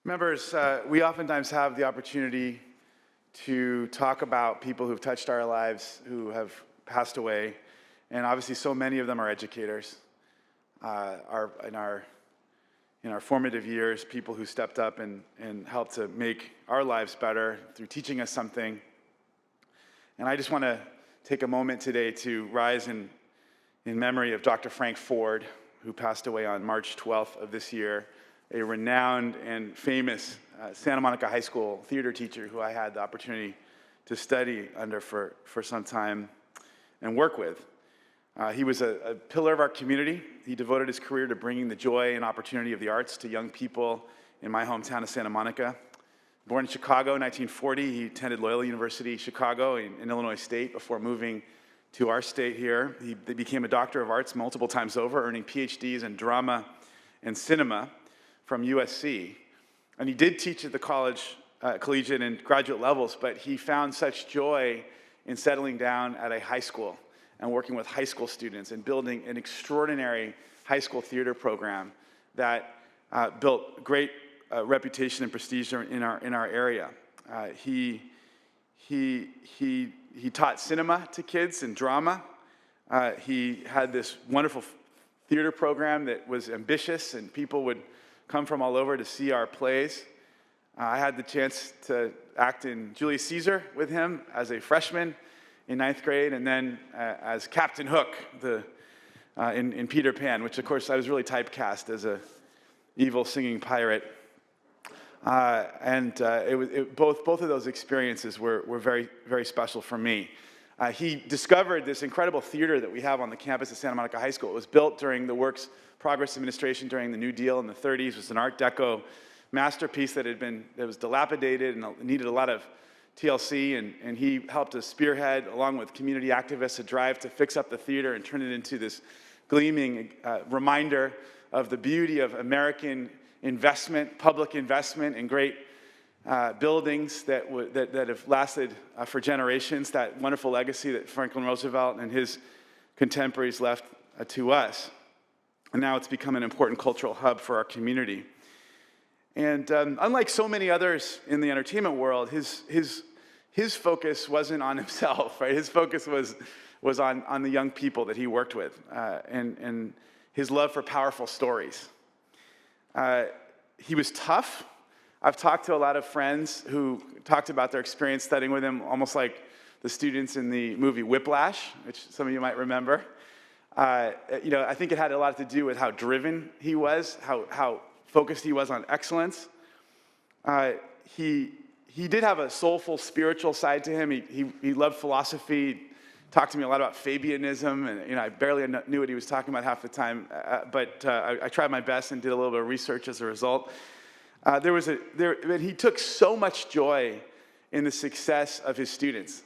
Members, we oftentimes have the opportunity to talk about people who've touched our lives, who have passed away, and obviously so many of them are educators. In our formative years, people who stepped up and helped to make our lives better through teaching us something. And I just want to take a moment today to rise in memory of Dr. Frank Ford, who passed away on March 12th of this year, a renowned and famous Santa Monica High School theater teacher who I had the opportunity to study under for some time and work with. He was a pillar of our community. He devoted his career to bringing the joy and opportunity of the arts to young people in my hometown of Santa Monica. Born in Chicago in 1940, he attended Loyola University Chicago in Illinois State before moving to our state here. He became a Doctor of Arts multiple times over, earning PhDs in drama and cinema from USC. And he did teach at the collegiate and graduate levels, but he found such joy in settling down at a high school and working with high school students and building an extraordinary high school theater program that built great reputation and prestige in our area. He taught cinema to kids and drama. He had this wonderful theater program that was ambitious, and people would come from all over to see our plays. I had the chance to act in Julius Caesar with him as a freshman in 9th grade, and then as Captain Hook in Peter Pan, which of course I was really typecast as a evil singing pirate. Both of those experiences were very, very special for me. He discovered this incredible theater that we have on the campus of Santa Monica High School. It was built during the Works Progress Administration during the New Deal in the 30s. It was an Art Deco masterpiece that was dilapidated and needed a lot of TLC, and he helped to spearhead, along with community activists, a drive to fix up the theater and turn it into this gleaming reminder of the beauty of American investment, public investment in great buildings that have lasted for generations, that wonderful legacy that Franklin Roosevelt and his contemporaries left to us. And now it's become an important cultural hub for our community. And unlike so many others in the entertainment world, his focus wasn't on himself, right? His focus was on the young people that he worked with, and his love for powerful stories. He was tough. I've talked to a lot of friends who talked about their experience studying with him, almost like the students in the movie Whiplash, which some of you might remember. I think it had a lot to do with how driven he was, how focused he was on excellence. He did have a soulful spiritual side to him. He loved philosophy. He talked to me a lot about Fabianism, and I barely knew what he was talking about half the time. But I tried my best and did a little bit of research as a result. He took so much joy in the success of his students.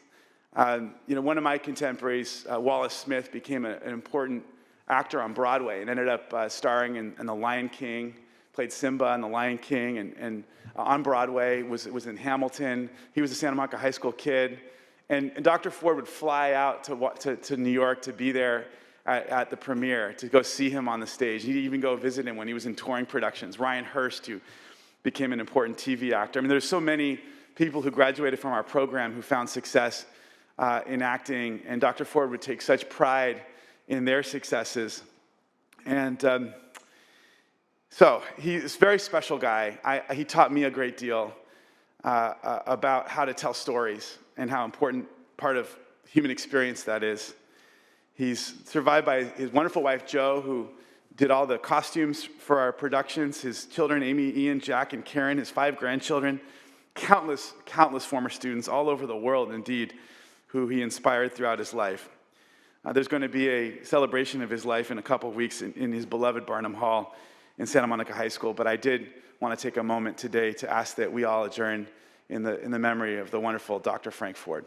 One of my contemporaries, Wallace Smith, became an important actor on Broadway and ended up starring in The Lion King, played Simba in The Lion King, and on Broadway, was in Hamilton. He was a Santa Monica High School kid. And Dr. Ford would fly out to New York to be there at the premiere, to go see him on the stage. He'd even go visit him when he was in touring productions. Ryan Hurst, who became an important TV actor. I mean, there's so many people who graduated from our program who found success in acting, and Dr. Ford would take such pride in their successes. And so he's a very special guy. He taught me a great deal about how to tell stories and how important part of human experience that is. He's survived by his wonderful wife, Jo, who did all the costumes for our productions, his children, Amy, Ian, Jack, and Karen, his 5 grandchildren, countless former students all over the world, indeed, who he inspired throughout his life. There's going to be a celebration of his life in a couple of weeks in his beloved Barnum Hall in Santa Monica High School, but I did want to take a moment today to ask that we all adjourn in the memory of the wonderful Dr. Frank Ford.